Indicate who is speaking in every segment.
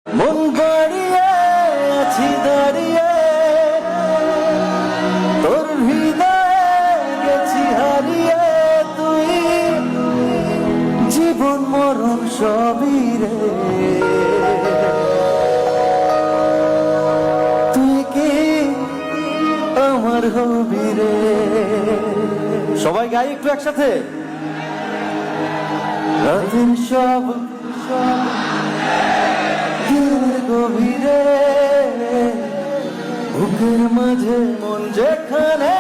Speaker 1: মন বাড়িয়ে আছি দাঁড়িয়ে, তোর হৃদয়ে গেছি হারিয়ে, তুই জীবন মরণ সবই রে, তুই কি আমার হবি রে। সবাই গাই একটু একসাথে। রাতের সব গভীরে, বুকের মাঝে মন যেখানে,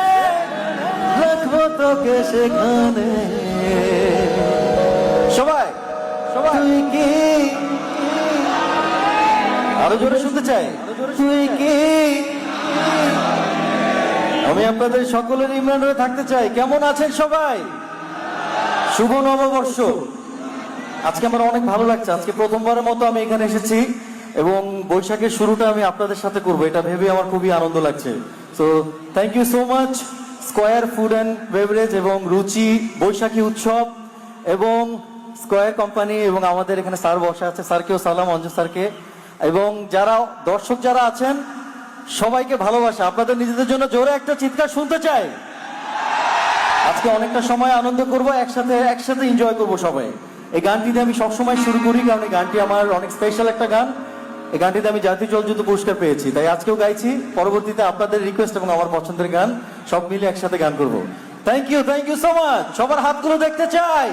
Speaker 1: রাখবো তোকে সেখানে। সবাই সবাই তুই কি, আরো জোরে শুনতে চাই, তুই কি। আমি আপনাদের সকলের ইমরান হয়ে থাকতে চাই। কেমন আছেন সবাই? শুভ নববর্ষ। আজকে আমার অনেক ভালো লাগছে। আজকে প্রথমবারের মতো আমি এখানে এসেছি এবং বৈশাখের শুরুটা আমি আপনাদের সাথে করবো, এটা ভেবে আমার খুবই আনন্দ লাগছে। So thank you so much Square food and beverage এবং রুচি বৈশাখী উৎসব এবং স্কয়ার কোম্পানি এবং আমাদের এখানে স্যার বসা আছে, স্যারকেও সালাম, অঞ্জু স্যারকে, এবং যারা দর্শক যারা আছেন সবাইকে ভালোবাসা। আপনাদের নিজেদের জন্য জোরে একটা চিৎকার শুনতে চাই। আজকে অনেকটা সময় আনন্দ করব, একসাথে এনজয় করব সবাই। এই গানটিতে আমি সবসময় শুরু করি কারণ এই গানটি আমার অনেক স্পেশাল একটা গান। এই গানটিতে আমি জাতীয় চলচ্চিত্র পুরস্কার পেয়েছি, তাই আজকেও গাইছি। পরবর্তীতে আপনাদের রিকোয়েস্ট এবং আমার পছন্দের গান সব মিলে একসাথে গান করব। Thank you so much. সবার হাতগুলো দেখতে চাই।